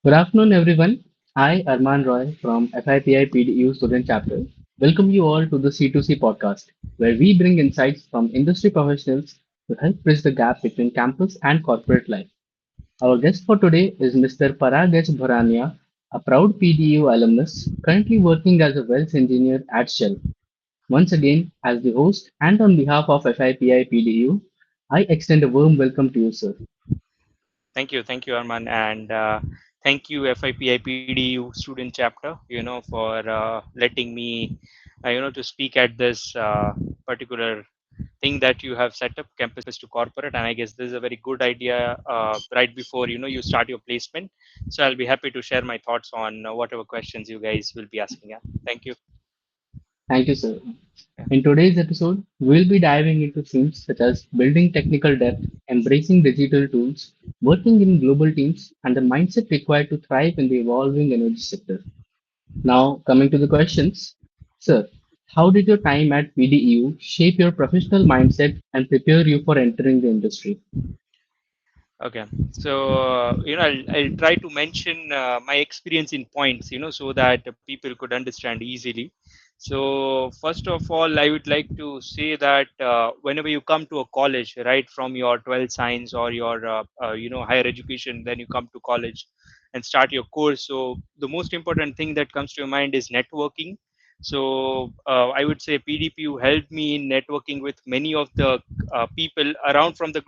Good afternoon, everyone. I, Arman Roy from FIPI PDEU Student Chapter, welcome you all to the C2C podcast, where we bring insights from industry professionals to help bridge the gap between campus and corporate life. Our guest for today is Mr. Parag H. Bhoraniya, a proud PDEU alumnus currently working as a wells engineer at Shell. Once again, as the host and on behalf of FIPI PDEU, I extend a warm welcome to you, sir. Thank you, Arman, and thank you, FIPI PDU student chapter. For letting me, to speak at this particular thing that you have set up, campus to corporate. And I guess this is a very good idea right before you start your placement. So I'll be happy to share my thoughts on whatever questions you guys will be asking. Yeah, thank you. Thank you, sir. Yeah. In today's episode, we'll be diving into themes such as building technical depth, embracing digital tools, working in global teams, and the mindset required to thrive in the evolving energy sector. Now, coming to the questions. Sir, how did your time at PDEU shape your professional mindset and prepare you for entering the industry? Okay, so I'll try to mention my experience in points, so that people could understand easily. So first of all, I would like to say that whenever you come to a college, right, from your 12th science or your higher education, then you come to college and start your course. So the most important thing that comes to your mind is networking. So I would say PDPU helped me in networking with many of the people around from the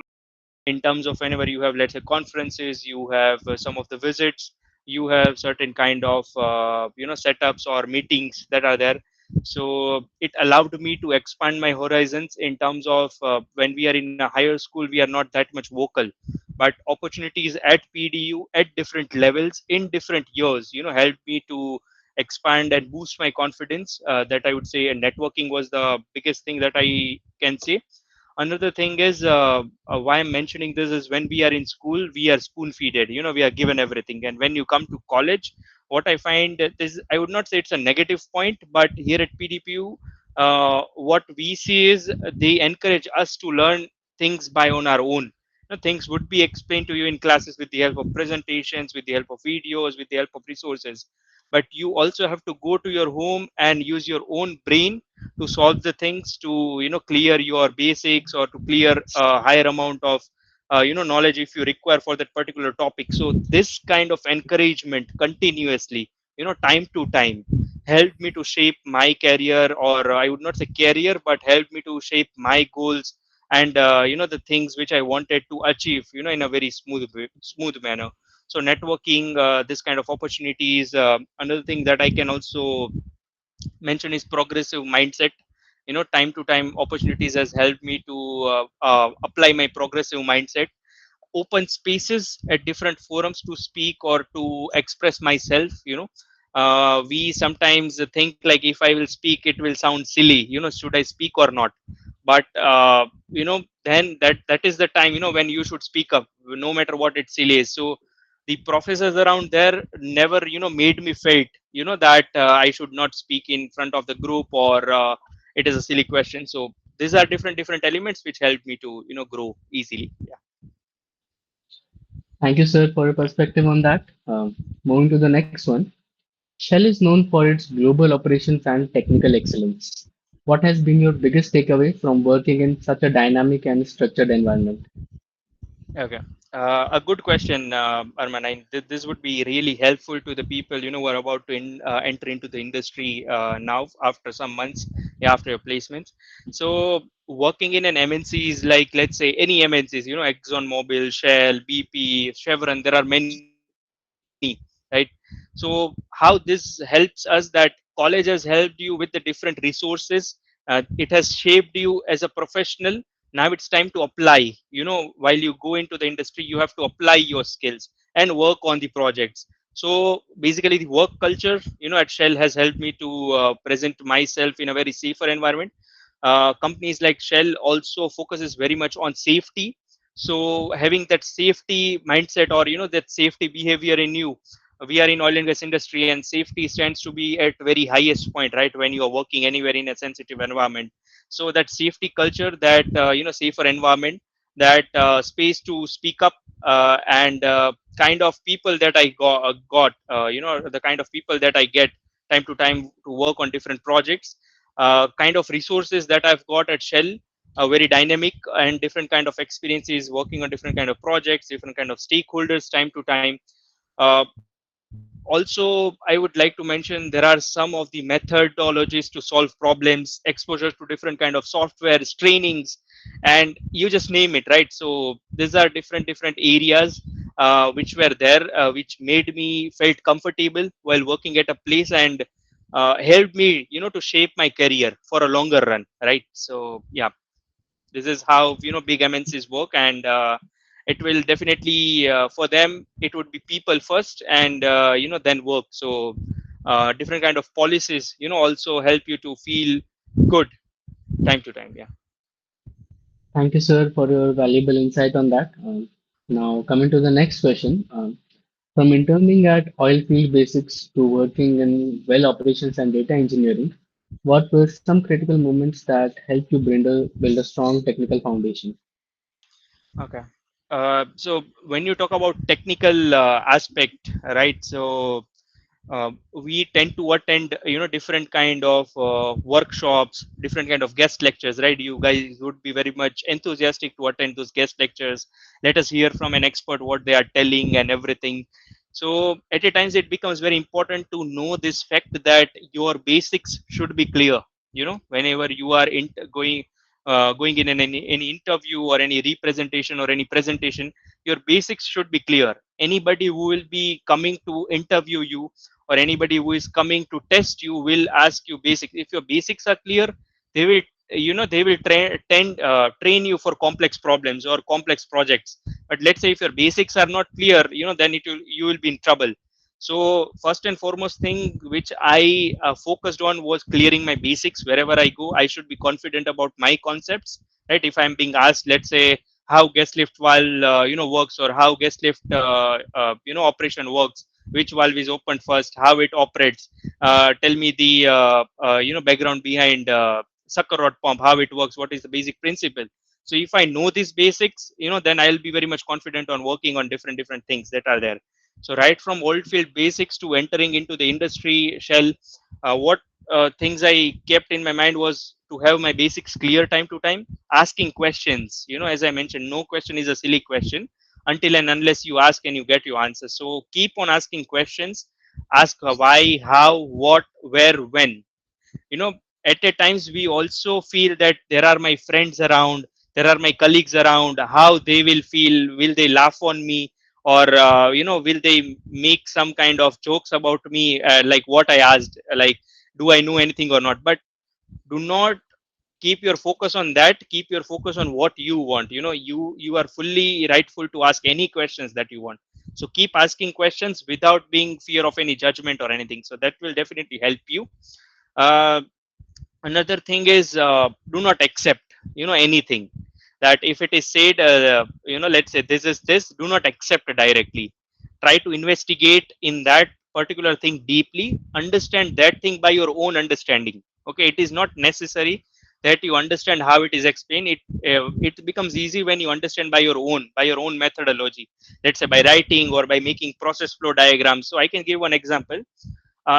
in terms of whenever you have, let's say, conferences, you have some of the visits, you have certain kind of setups or meetings that are there. So it allowed me to expand my horizons in terms of when we are in a higher school, we are not that much vocal, but opportunities at PDU at different levels in different years helped me to expand and boost my confidence. That I would say networking was the biggest thing that I can say. Another thing is why I'm mentioning this is when we are in school, we are spoon feeded, we are given everything. And when you come to college, what I find is, I would not say it's a negative point, but here at PDPU, what we see is they encourage us to learn things by on our own. Things would be explained to you in classes with the help of presentations, with the help of videos, with the help of resources, but you also have to go to your home and use your own brain to solve the things, to clear your basics or to clear a higher amount of knowledge if you require for that particular topic. So this kind of encouragement continuously, time to time, helped me to shape my career, or I would not say career, but helped me to shape my goals and the things which I wanted to achieve in a very smooth manner. So networking, this kind of opportunities. Another thing that I can also mention is progressive mindset. Time to time opportunities has helped me to apply my progressive mindset, open spaces at different forums to speak or to express myself. We sometimes think like, if I will speak, it will sound silly, should I speak or not? But then that is the time when you should speak up, no matter what it silly is. So the professors around there never made me felt that I should not speak in front of the group, or it is a silly question. So these are different elements which help me to grow easily. Yeah. Thank you, sir, for your perspective on that. Moving to the next one. Shell is known for its global operations and technical excellence. What has been your biggest takeaway from working in such a dynamic and structured environment? Okay. A good question, Arman. This would be really helpful to the people who are about to enter into the industry now after some months, yeah, after your placements. So working in an MNC is like, let's say, any MNCs, Exxon Mobil, Shell, BP, Chevron. There are many, right? So how this helps us, that college has helped you with the different resources. It has shaped you as a professional. Now it's time to apply. While you go into the industry, you have to apply your skills and work on the projects. So basically, the work culture at Shell has helped me to present myself in a very safer environment. Companies like Shell also focuses very much on safety. So having that safety mindset, or that safety behavior in you, we are in oil and gas industry, and safety stands to be at very highest point, right, when you are working anywhere in a sensitive environment. So that safety culture, that safer environment, that space to speak up, and kind of people that I got the kind of people that I get time to time to work on different projects, kind of resources that I've got at Shell, very dynamic and different kind of experiences working on different kind of projects, different kind of stakeholders time to time. Also, I would like to mention there are some of the methodologies to solve problems, exposure to different kind of softwares, trainings, and you just name it, right? So these are different areas which were there, which made me felt comfortable while working at a place, and helped me, to shape my career for a longer run, right? So yeah, this is how big MNCs work, and it will definitely for them it would be people first, and then work. So different kind of policies also help you to feel good time to time. Yeah. Thank you, sir, for your valuable insight on that. Now, coming to the next question. From interning at oil field basics to working in well operations and data engineering, what were some critical moments that helped you build a strong technical foundation? Okay. So when you talk about technical aspect, right? So we tend to attend different kind of workshops, different kind of guest lectures, right? You guys would be very much enthusiastic to attend those guest lectures. Let us hear from an expert what they are telling and everything. So at a times it becomes very important to know this fact that your basics should be clear. Whenever you are going in any interview or any representation or any presentation, your basics should be clear. Anybody who will be coming to interview you, or anybody who is coming to test you, will ask you basics. If your basics are clear, they will train you for complex problems or complex projects. But let's say if your basics are not clear, then you will be in trouble. So first and foremost thing which I focused on was clearing my basics. Wherever I go, I should be confident about my concepts, right? If I'm being asked, let's say, how gas lift valve works, or how gas lift operation works, which valve is opened first, how it operates, tell me the background behind sucker rod pump, how it works, what is the basic principle. So if I know these basics, then I'll be very much confident on working on different things that are there. So right from old field basics to entering into the industry Shell, what things I kept in my mind was to have my basics clear time to time, asking questions. As I mentioned, no question is a silly question until and unless you ask and you get your answer. So keep on asking questions. Ask why, how, what, where, when. you know at a times we also feel that there are my friends around, there are my colleagues around, how they will feel, will they laugh on me, or will they make some kind of jokes about me, like what I asked, like do I know anything or not. But do not keep your focus on that. Keep your focus on what you want. You are fully rightful to ask any questions that you want. So keep asking questions without being fear of any judgment or anything. So that will definitely help you. uh, Another thing is, do not accept anything that if it is said, let's say this is this, do not accept directly. Try to investigate in that particular thing deeply. Understand that thing by your own understanding. Okay, it is not necessary that you understand how it is explained. It becomes easy when you understand by your own methodology. Let's say by writing or by making process flow diagrams. So I can give one example.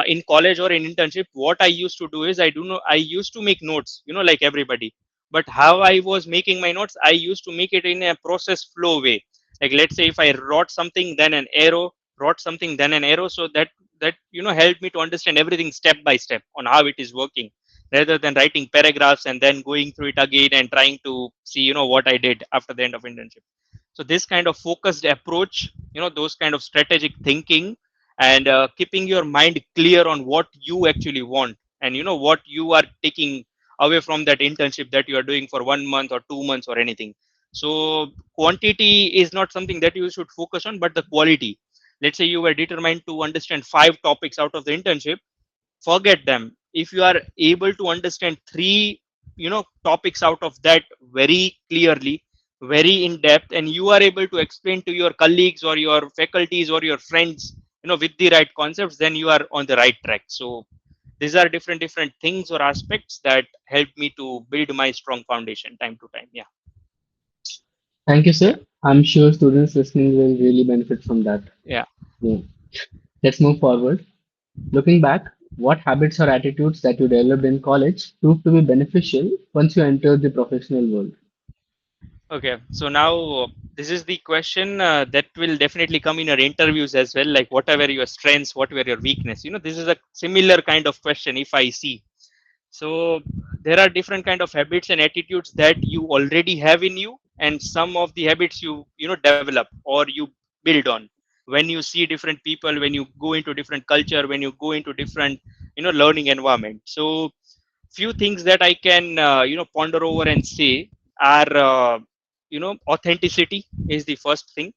In college or in internship, what I used to do is, I used to make notes, like everybody. But how I was making my notes, I used to make it in a process flow way. Like let's say if I wrote something, then an arrow, wrote something, then an arrow. So that helped me to understand everything step by step on how it is working, rather than writing paragraphs and then going through it again and trying to see what I did after the end of internship. So this kind of focused approach, those kind of strategic thinking, and keeping your mind clear on what you actually want, and what you are taking away from that internship that you are doing for 1 month or 2 months or anything. So quantity is not something that you should focus on, but the quality. Let's say you were determined to understand 5 topics out of the internship. Forget them. If you are able to understand three topics out of that very clearly, very in depth, and you are able to explain to your colleagues or your faculties or your friends with the right concepts, then you are on the right track. So these are different things or aspects that help me to build my strong foundation time to time. Yeah. Thank you, Yeah, sir. I'm sure students listening will really benefit from that. yeah. Yeah. Let's move forward. Looking back, what habits or attitudes that you developed in college proved to be beneficial once you entered the professional world? Okay, so now this is the question that will definitely come in your interviews as well. Like, what were your strengths? What were your weakness? This is a similar kind of question. If I see, so there are different kind of habits and attitudes that you already have in you, and some of the habits you develop or you build on when you see different people, when you go into different culture, when you go into different learning environment. So few things that I can ponder over and say are authenticity is the first thing.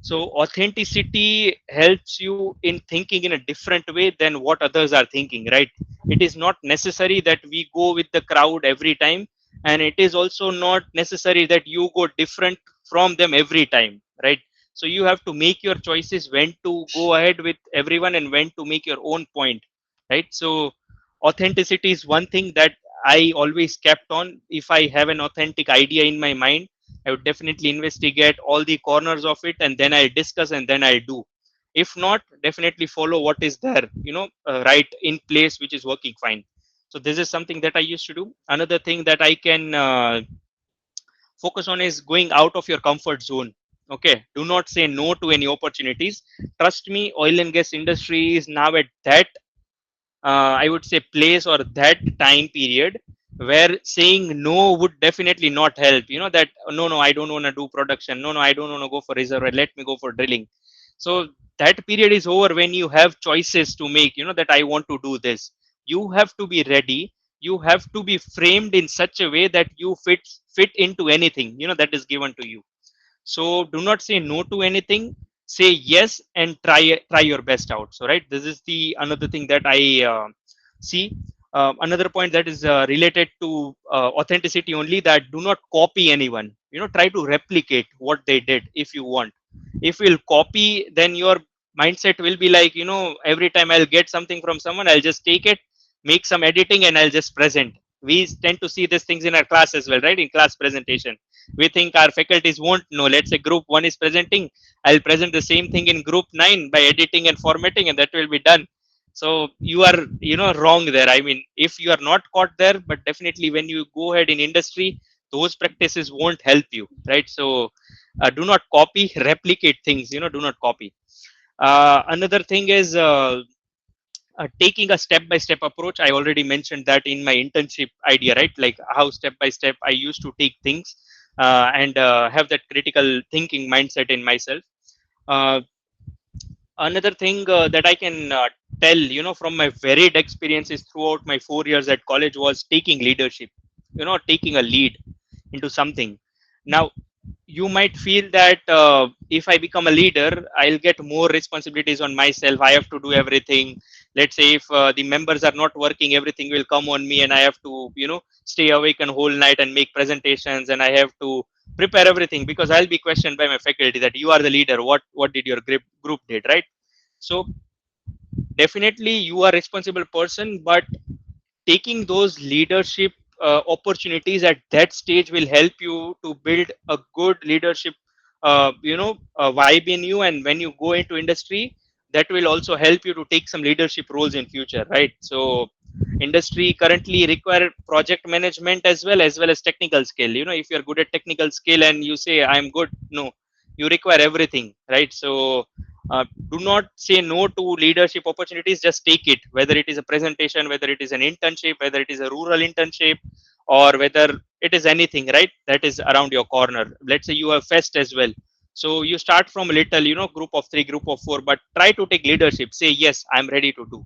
So authenticity helps you in thinking in a different way than what others are thinking, right? It is not necessary that we go with the crowd every time, and it is also not necessary that you go different from them every time, right? So you have to make your choices when to go ahead with everyone and when to make your own point, right? So authenticity is one thing that I always kept on. If I have an authentic idea in my mind, I would definitely investigate all the corners of it, and then I'll discuss and then I'll do. If not, definitely follow what is there, right in place, which is working fine. So this is something that I used to do. Another thing that I can focus on is going out of your comfort zone. Okay, do not say no to any opportunities. Trust me, oil and gas industry is now at that I would say place or that time period where saying no would definitely not help. That no, no, I don't want to do production. No, no, I don't want to go for reservoir. Let me go for drilling. So that period is over when you have choices to make. That I want to do this. You have to be ready. You have to be framed in such a way that you fit into anything. That is given to you. So do not say no to anything. Say yes and try your best out. So right, this is the another thing that I see. Another point that is related to authenticity only, that do not copy anyone. Try to replicate what they did if you want. If you'll copy, then your mindset will be like, every time I'll get something from someone, I'll just take it, make some editing, and I'll just present. We tend to see these things in our class as well, right? In class presentation, we think our faculties won't know. Let's say group 1 is presenting, I'll present the same thing in group 9 by editing and formatting, and that will be done. So you are wrong there. I mean, if you are not caught there, but definitely when you go ahead in industry, those practices won't help you, right? So do not copy, replicate things. Do not copy. Another thing is taking a step by step approach. I already mentioned that in my internship idea, right? Like how step by step I used to take things and have that critical thinking mindset in myself. uh, Another thing that I can tell, from my varied experiences throughout my 4 years at college, was taking leadership, taking a lead into something. Now you might feel that if I become a leader, I'll get more responsibilities on myself. I have to do everything. Let's say if the members are not working, everything will come on me, and I have to stay awake and whole night and make presentations, and I have to prepare everything, because I'll be questioned by my faculty that you are the leader, what did your group did, right? So definitely you are responsible person, but taking those leadership opportunities at that stage will help you to build a good leadership vibe in you, and when you go into industry, that will also help you to take some leadership roles in future, right? So industry currently require project management as well as technical skill. If you're good at technical skill and you say I'm good, no, you require everything, right? So do not say no to leadership opportunities. Just take it, whether it is a presentation, whether it is an internship, whether it is a rural internship, or whether it is anything, right, that is around your corner. Let's say you have fest as well. So you start from a little, group of 3, group of 4, but try to take leadership. Say yes, I'm ready to do.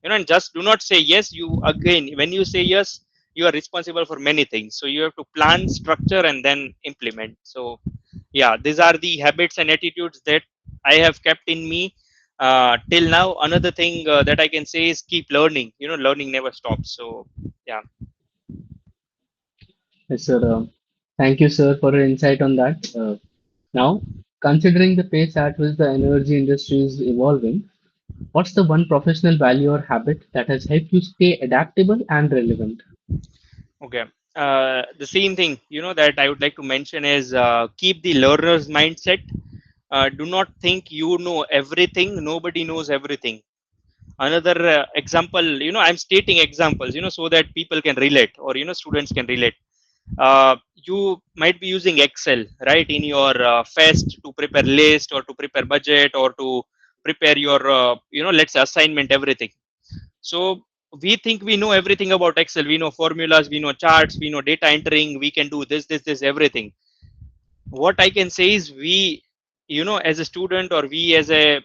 And just do not say yes. You again, when you say yes, you are responsible for many things. So you have to plan, structure, and then implement. So yeah, these are the habits and attitudes that I have kept in me till now. Another thing that I can say is keep learning. Learning never stops. So yeah. Yes, sir. Thank you, sir, for your insight on that. Now, considering the pace at which the energy industry is evolving, what's the one professional value or habit that has helped you stay adaptable and relevant? Okay. The same thing, that I would like to mention is keep the learner's mindset. Do not think you know everything. Nobody knows everything. Another example, I'm stating examples, so that people can relate, or students can relate. You might be using Excel, right, in your fest to prepare list or to prepare budget or to prepare your, let's say assignment, everything. So we think we know everything about Excel. We know formulas, we know charts, we know data entering, we can do this, everything. What I can say is we, as a student, or we as a,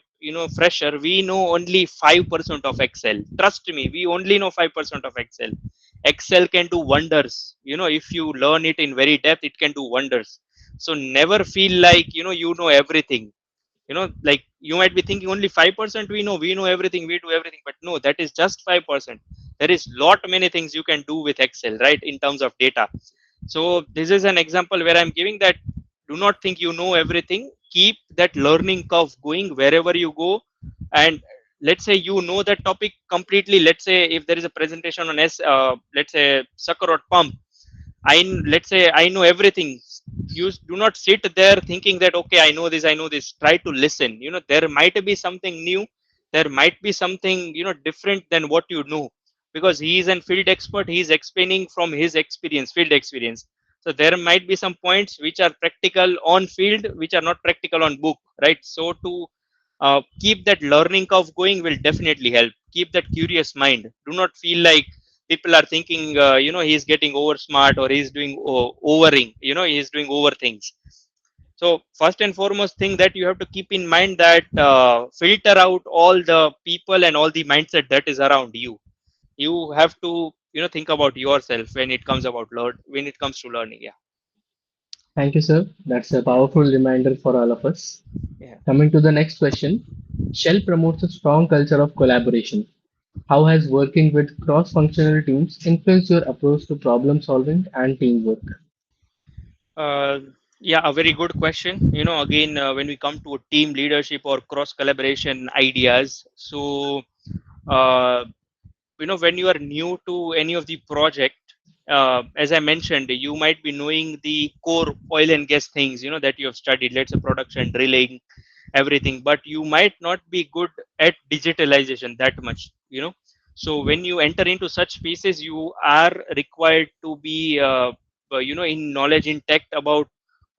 fresher, we know only 5% of Excel. Trust me, we only know 5% of Excel. Excel can do wonders. If you learn it in very depth, it can do wonders. So never feel like, you know everything. Like you might be thinking only 5% we know everything, we do everything, but no, that is just 5%. There is lot many things you can do with Excel, right, in terms of data. So this is an example where I'm giving that. Do not think you know everything. Keep that learning curve going wherever you go. And let's say you know that topic completely. Let's say if there is a presentation on let's say sucker or pump, let's say I know everything. You do not sit there thinking that okay, I know this, I know this. Try to listen. There might be something new. There might be something different than what you know, because he is an field expert. He is explaining from his experience, field experience. So there might be some points which are practical on field, which are not practical on book, right? So to keep that learning curve going will definitely help. Keep that curious mind. Do not feel like people are thinking he's getting over smart, or he's doing overing, he's doing over things. So first and foremost thing that you have to keep in mind, that filter out all the people and all the mindset that is around you. You have to think about yourself when it comes about when it comes to learning. Yeah. Thank you, sir. That's a powerful reminder for all of us. Yeah. Coming to the next question, Shell promotes a strong culture of collaboration. How has working with cross functional teams influenced your approach to problem solving and teamwork? Uh, yeah, a very good question. Again, when we come to team leadership or cross collaboration ideas, so uh, when you are new to any of the project, as I mentioned, you might be knowing the core oil and gas things, that you have studied. Let's say production, drilling, everything, but you might not be good at digitalization that much. So when you enter into such spaces, you are required to be in knowledge in tech about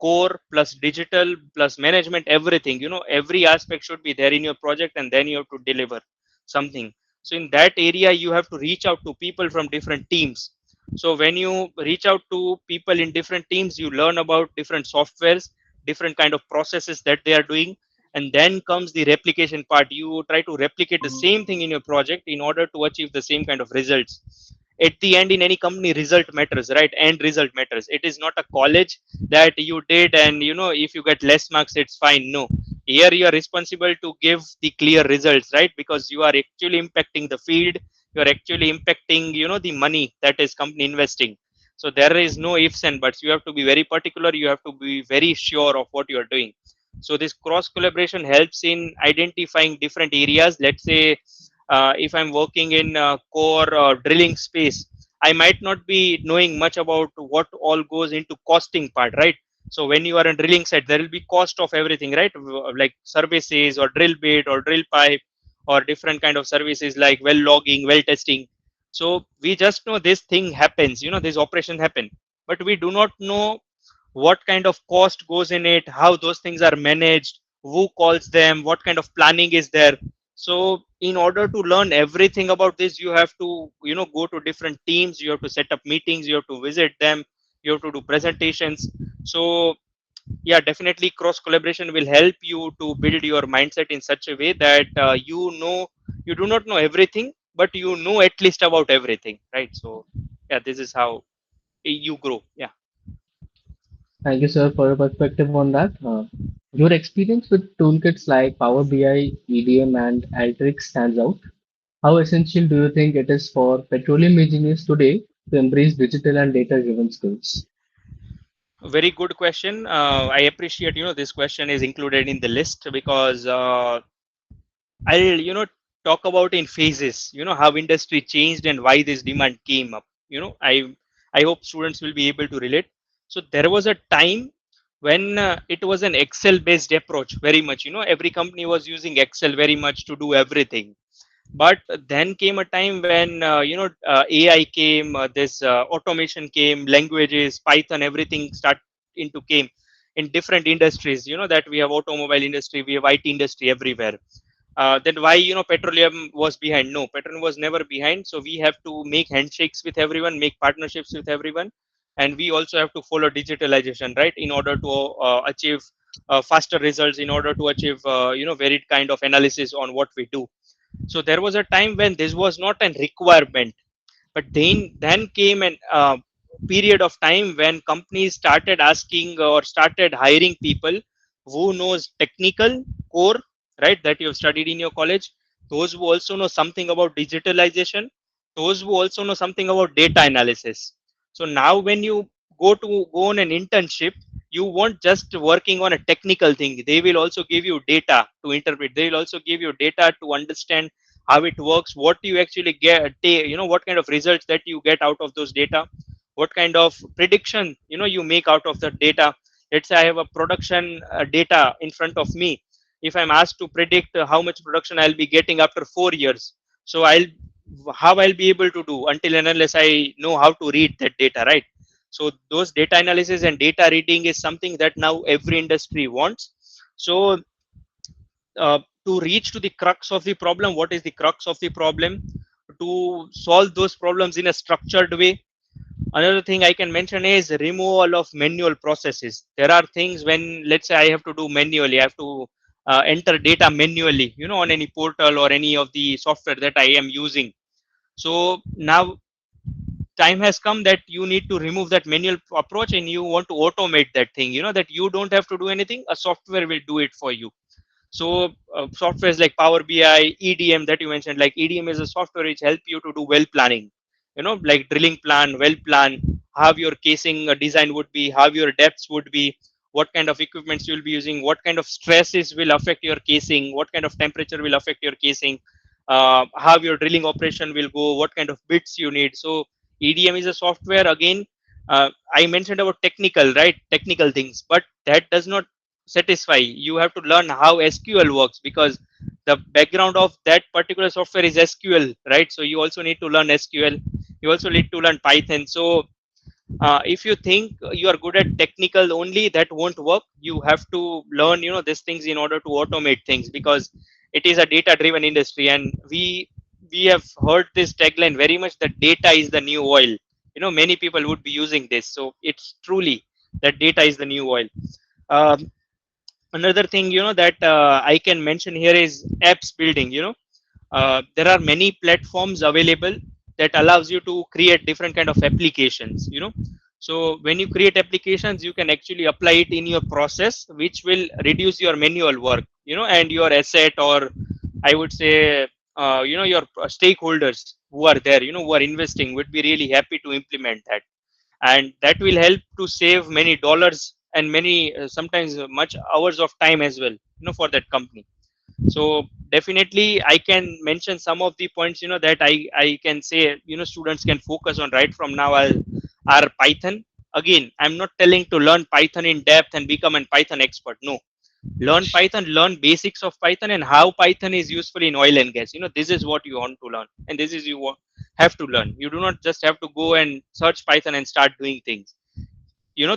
core plus digital plus management, everything. Every aspect should be there in your project, and then you have to deliver something. So in that area, you have to reach out to people from different teams. So when you reach out to people in different teams, you learn about different softwares, different kind of processes that they are doing. And then comes the replication part. You try to replicate the same thing in your project in order to achieve the same kind of results. At the end, in any company, result matters, right? End result matters. It is not a college that you did, and if you get less marks, it's fine. No, here you are responsible to give the clear results, right? Because you are actually impacting the field. You are actually impacting the money that is company investing. So there is no ifs and buts. You have to be very particular. You have to be very sure of what you are doing. So this cross collaboration helps in identifying different areas. Let's say if I'm working in core drilling space, I might not be knowing much about what all goes into costing part, right? So when you are in drilling site, there will be cost of everything, right? Like services or drill bit or drill pipe, or different kind of services like well logging, well testing. So we just know this thing happens, this operation happen, but we do not know what kind of cost goes in it, how those things are managed, who calls them, what kind of planning is there. So in order to learn everything about this, you have to go to different teams, you have to set up meetings, you have to visit them, you have to do presentations. So yeah, definitely cross collaboration will help you to build your mindset in such a way that you do not know everything, but you know at least about everything, right? So yeah, this is how you grow. Yeah. Thank you, sir, for your perspective on that. Your experience with toolkits like Power BI, EDM, and Alteryx stands out. How essential do you think it is for petroleum engineers today to embrace digital and data-driven skills? Very good question. I appreciate this question is included in the list, because I'll talk about in phases. How industry changed and why this demand came up. I I hope students will be able to relate. So there was a time when it was an Excel based approach very much. Every company was using Excel very much to do everything. But then came a time when AI came, this automation came, languages, Python, everything start into came in different industries. That we have automobile industry, we have IT industry everywhere. Then why petroleum was behind? No, petroleum was never behind. So we have to make handshakes with everyone, make partnerships with everyone, and we also have to follow digitalization, right, in order to achieve faster results, in order to achieve varied kind of analysis on what we do. So there was a time when this was not a requirement, but then came an period of time when companies started asking or started hiring people who knows technical core, right, that you have studied in your college, those who also know something about digitalization, those who also know something about data analysis. So now when you go on an internship, you won't just working on a technical thing. They will also give you data to interpret. They will also give you data to understand how it works, what you actually get, what kind of results that you get out of those data, what kind of prediction you make out of the data. Let's say I have a production data in front of me. If I'm asked to predict how much production I'll be getting after 4 years, so I'll be able to do until and unless I know how to read that data, right? So those data analysis and data reading is something that now every industry wants. So to reach to the crux of the problem, what is the crux of the problem, to solve those problems in a structured way. Another thing I can mention is removal of manual processes. There are things when, let's say, I have to do manually, I have to enter data manually, on any portal or any of the software that I am using. So now time has come that you need to remove that manual approach and you want to automate that thing, that you don't have to do anything, a software will do it for you. So softwares like Power BI, EDM that you mentioned, like EDM is a software which help you to do well planning, like drilling plan, well plan, how your casing design would be, how your depths would be, what kind of equipments you will be using, what kind of stresses will affect your casing, what kind of temperature will affect your casing, how your drilling operation will go, what kind of bits you need. So EDM is a software again. I mentioned about technical, right? Technical things, but that does not satisfy. You have to learn how SQL works, because the background of that particular software is SQL, right? So you also need to learn SQL. You also need to learn Python. So if you think you are good at technical only, that won't work. You have to learn these things in order to automate things, because it is a data driven industry, and we have heard this tagline very much, that data is the new oil. Many people would be using this, so it's truly that data is the new oil. um, Another thing that I can mention here is apps building. There are many platforms available that allows you to create different kind of applications. So when you create applications, you can actually apply it in your process, which will reduce your manual work, and your asset, or I would say your stakeholders who are there, who are investing, would be really happy to implement that. And that will help to save many dollars and many sometimes much hours of time as well, for that company. So definitely I can mention some of the points, that I can say, students can focus on right from now are Python. Again, I'm not telling to learn Python in depth and become a Python expert. No, learn Python, learn basics of Python and how Python is useful in oil and gas. This is what you want to learn, and this is have to learn. You do not just have to go and search Python and start doing things.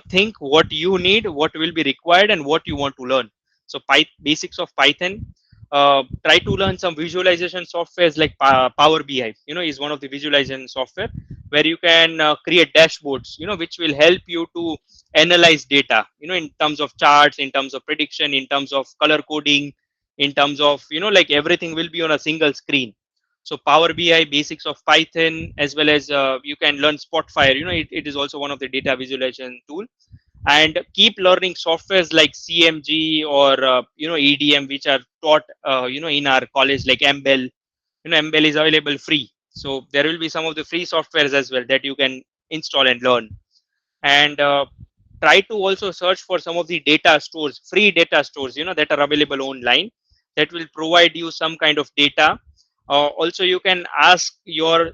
Think what you need, what will be required, and what you want to learn. So basics of Python. Try to learn some visualization softwares like Power BI, is one of the visualization software where you can create dashboards, which will help you to analyze data, in terms of charts, in terms of prediction, in terms of color coding, in terms of like everything will be on a single screen. So Power BI, basics of Python, as well as you can learn Spotfire. It is also one of the data visualization tool. And keep learning softwares like CMG or EDM, which are taught in our college, like MBEL. MBEL is available free, so there will be some of the free softwares as well that you can install and learn. And try to also search for some of the data stores, free data stores, that are available online, that will provide you some kind of data. Also you can ask your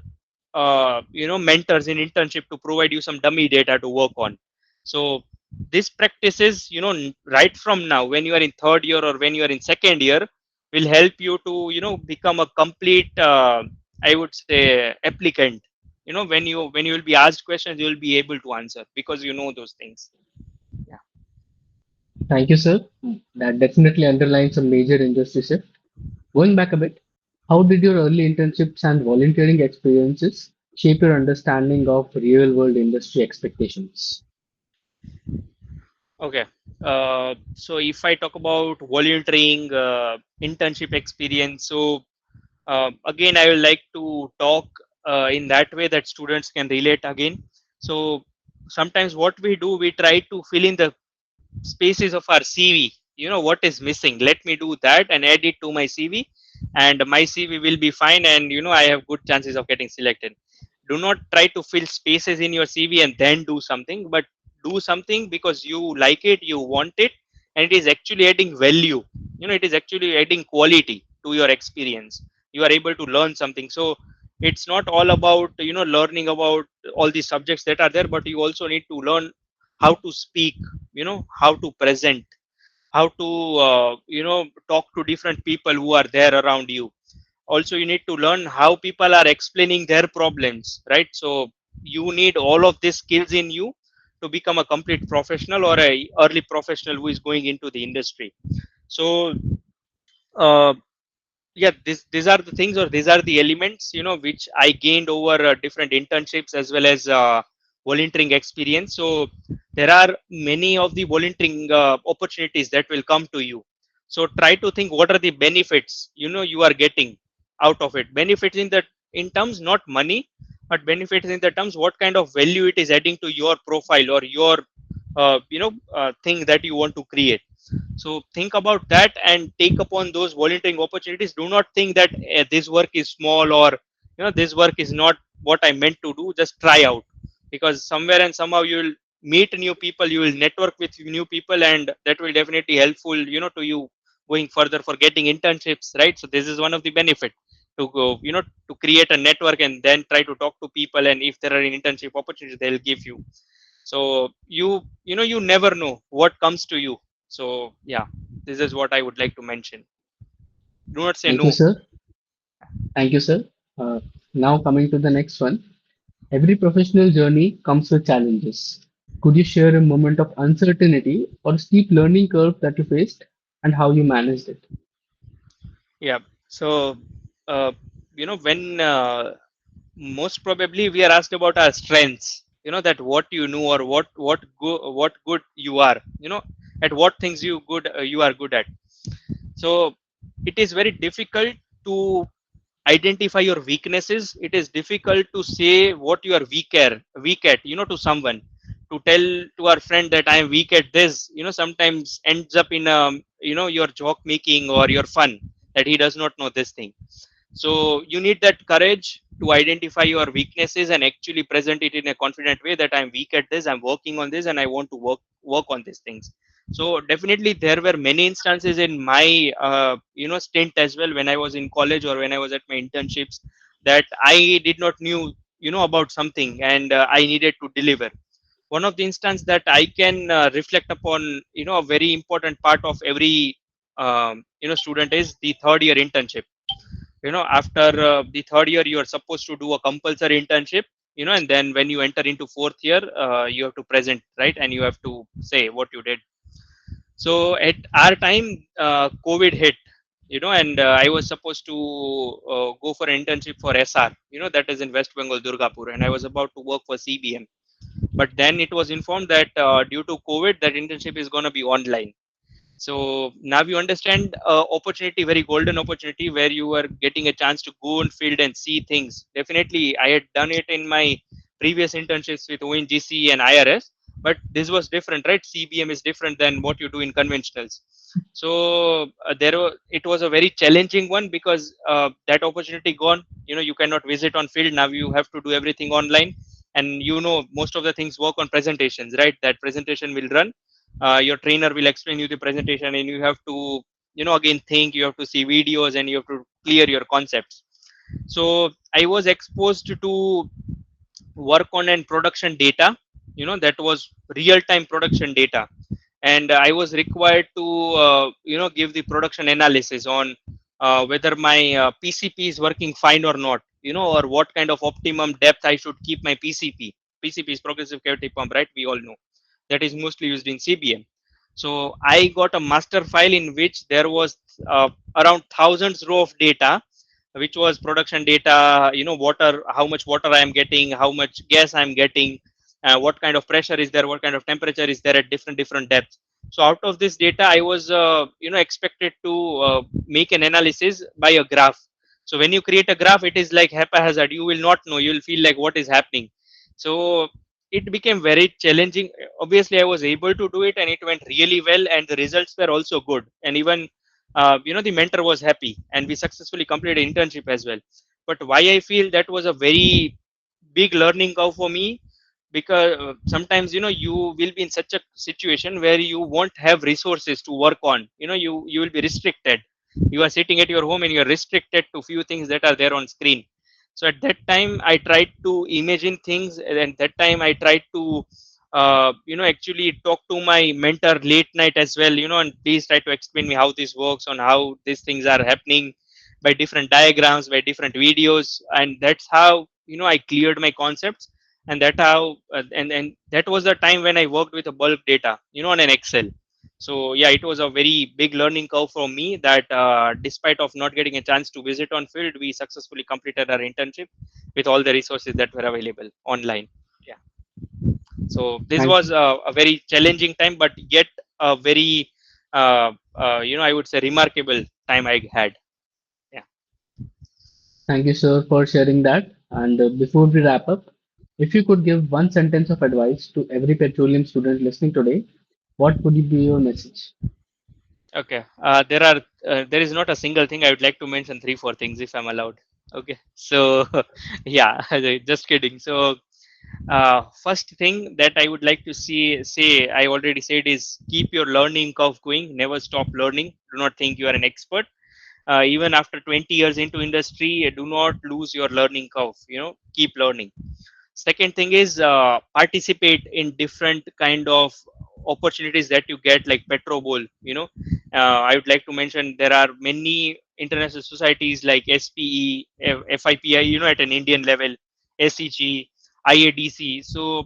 mentors in internship to provide you some dummy data to work on. So this practices, right from now when you are in third year or when you are in second year, will help you to become a complete, I would say, applicant. When you will be asked questions, you will be able to answer because you know those things. Yeah. Thank you, sir. That definitely underlines a major industry shift. Going back a bit, how did your early internships and volunteering experiences shape your understanding of real world industry expectations? Okay. So if I talk about volunteering, internship experience, so again, I would like to talk in that way that students can relate again. So sometimes what we do, we try to fill in the spaces of our CV. What is missing? Let me do that and add it to my CV, and my CV will be fine. And I have good chances of getting selected. Do not try to fill spaces in your CV and then do something, but do something because you like it, you want it, and it is actually adding value. It is actually adding quality to your experience. You are able to learn something. So it's not all about learning about all the subjects that are there, but you also need to learn how to speak, how to present, how to talk to different people who are there around you. Also you need to learn how people are explaining their problems, right? So you need all of these skills in you to become a complete professional or a early professional who is going into the industry. So uh, yeah, these are the things, or these are the elements which I gained over different internships as well as volunteering experience. So there are many of the volunteering opportunities that will come to you. So try to think what are the benefits you are getting out of it. Benefits in the in terms not money, but benefits in the terms what kind of value it is adding to your profile or your thing that you want to create. So think about that and take upon those volunteering opportunities. Do not think that this work is small, or this work is not what I meant to do. Just try out, because somewhere and somehow you will meet new people, you will network with new people, and that will definitely helpful to you going further for getting internships, right? So this is one of the benefit to go, to create a network and then try to talk to people, and if there are any internship opportunities, they'll give you. So you never know what comes to you. So yeah, this is what I would like to mention. Do not say Thank you, no. sir. Thank you, sir. Uh, Now, coming to the next one. Every professional journey comes with challenges. Could you share a moment of uncertainty or steep learning curve that you faced and how you managed it? Yeah. So uh, when most probably we are asked about our strengths, that what you know, or what good you are, at what things you are good at. So it is very difficult to identify your weaknesses. It is difficult to say what you are weak at, to someone. To tell to our friend that I am weak at this, sometimes ends up in your joke making or your fun, that he does not know this thing. So you need that courage to identify your weaknesses and actually present it in a confident way, that I'm weak at this, I'm working on this, and I want to work on these things. So definitely there were many instances in my stint as well, when I was in college or when I was at my internships, that I did not knew about something, and I needed to deliver. One of the instance that I can reflect upon, a very important part of every student, is the third year internship. After the third year, you are supposed to do a compulsory internship, and then when you enter into fourth year, you have to present, right, and you have to say what you did. So at our time, COVID hit, and I was supposed to go for an internship for SR, that is in West Bengal, Durgapur, and I was about to work for CBM. But then it was informed that due to COVID, that internship is going to be online. So now you understand opportunity, very golden opportunity, where you are getting a chance to go on field and see things. Definitely I had done it in my previous internships with ONGC and IRS, but this was different, right? CBM is different than what you do in conventionals. So it was a very challenging one, because that opportunity gone. You cannot visit on field. Now you have to do everything online, and most of the things work on presentations, right? That presentation will run, your trainer will explain you the presentation, and you have to again think, you have to see videos, and you have to clear your concepts. So I was exposed to work on and production data, that was real time production data. And I was required to give the production analysis on whether my PCP is working fine or not, or what kind of optimum depth I should keep my PCP is progressive cavity pump, right? We all know that is mostly used in CBM. So I got a master file in which there was around thousands row of data, which was production data, water, how much water I am getting, how much gas I am getting, what kind of pressure is there, what kind of temperature is there at different depths. So out of this data I was expected to make an analysis by a graph. So when you create a graph, it is like haphazard, you will not know, you will feel like what is happening. So it became very challenging. Obviously I was able to do it and it went really well and the results were also good. And even the mentor was happy and we successfully completed internship as well. But why I feel that was a very big learning curve for me, because sometimes you will be in such a situation where you won't have resources to work on, you will be restricted. You are sitting at your home and you are restricted to few things that are there on screen. So at that time I tried to imagine things, and that time I tried to actually talk to my mentor late night as well, and please try to explain me how this works, on how these things are happening by different diagrams, by different videos. And that's how I cleared my concepts. And that how and that was the time when I worked with a bulk data, on an Excel. So yeah, it was a very big learning curve for me, that despite of not getting a chance to visit on field, we successfully completed our internship with all the resources that were available online. Yeah. So this Thank, was a very challenging time, but yet a very I would say remarkable time I had. Yeah. thank you, sir, for sharing that. And before we wrap up, if you could give one sentence of advice to every petroleum student listening today, what would be your message? Okay. There is not a single thing. I would like to mention three, four things if I'm allowed. Okay. So yeah, just kidding. So first thing that I would like to say, I already said, is keep your learning curve going. Never stop learning. Do not think you are an expert. Even after 20 years into industry, do not lose your learning curve. Keep learning. Second thing is participate in different kind of opportunities that you get, like Petrobol. I would like to mention there are many international societies like SPE, FIPI, at an Indian level, SEG, IADC. So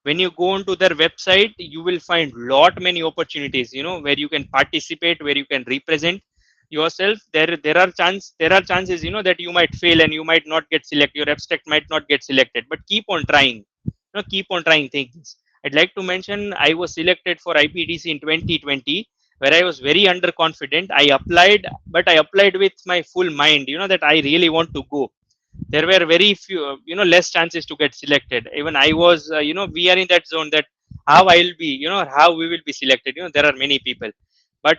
when you go onto their website, you will find lot many opportunities, where you can participate, where you can represent yourself. There are chances, that you might fail and you might not get selected, your abstract might not get selected, but keep on trying. Keep on trying things. I'd like to mention I was selected for IPDC in 2020, where I was very underconfident. I applied, but I applied with my full mind, that I really want to go. There were very few, less chances to get selected. Even I was, we are in that zone, that how I'll be, how we will be selected. There are many people, but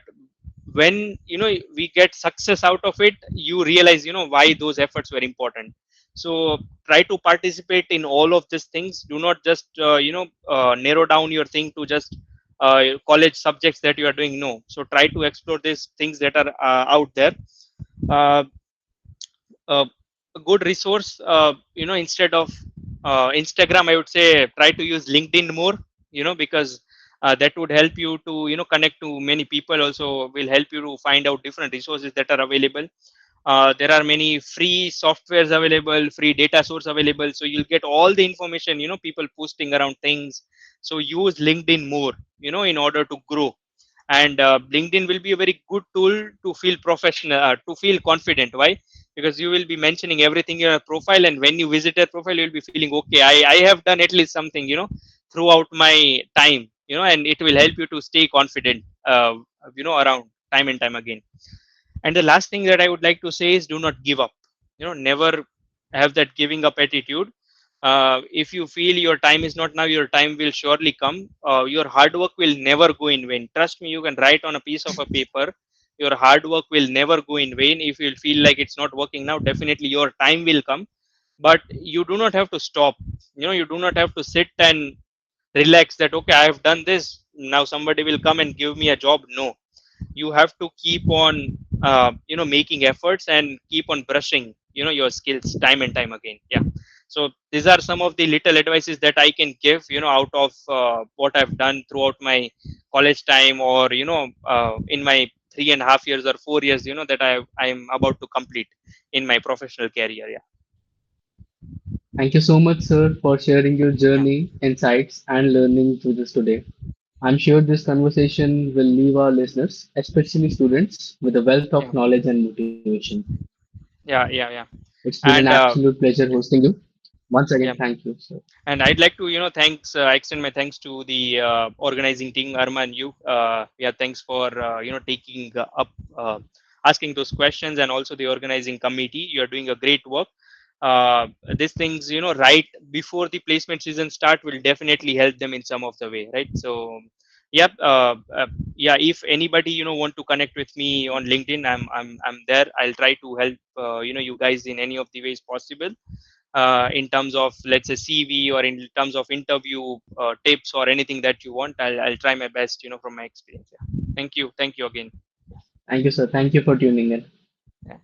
when we get success out of it, you realize why those efforts were important. So try to participate in all of these things. Do not just narrow down your thing to just college subjects that you are doing. No, so try to explore these things that are out there. uh, uh, a good resource, instead of Instagram, I would say try to use LinkedIn more, because that would help you to connect to many people. Also will help you to find out different resources that are available. There are many free softwares available, free data source available, so you'll get all the information, people posting around things. So use LinkedIn more, in order to grow. And LinkedIn will be a very good tool to feel professional, to feel confident. Why? Because you will be mentioning everything in your profile, and when you visit a profile, you'll be feeling, okay, I have done at least something, throughout my time, and it will help you to stay confident, around time and time again. And the last thing that I would like to say is, do not give up. Never have that giving up attitude. If you feel your time is not now, your time will surely come. Your hard work will never go in vain. Trust me, you can write on a piece of a paper, your hard work will never go in vain. If you feel like it's not working now, definitely your time will come. But you do not have to stop. You do not have to sit and relax, that okay, I have done this, now somebody will come and give me a job. No, you have to keep on making efforts and keep on brushing your skills time and time again. Yeah. So these are some of the little advices that I can give, out of what I've done throughout my college time, or in my 3.5 years or 4 years, that I'm about to complete in my professional career. Yeah. Thank you so much, sir, for sharing your Yeah. journey, insights, and learning through this today. I'm sure this conversation will leave our listeners, especially students, with a wealth of Yeah. knowledge and motivation. Yeah. Yeah. Yeah. It's been an And absolute pleasure yeah. hosting you. Once again, Yeah. thank you, sir. And I'd like to, thanks. I extend my thanks to the organizing team, Arman. Yeah, thanks for taking up, asking those questions, and also the organizing committee. You are doing a great work. Uh, these things, right before the placement season start, will definitely help them in some of the way, right? So, yep, yeah. If anybody want to connect with me on LinkedIn, I'm there. I'll try to help you guys in any of the ways possible, in terms of, let's say, CV, or in terms of interview tips, or anything that you want. I'll try my best, from my experience. Yeah. Thank you again. Thank you, sir. Thank you for tuning in. Yeah.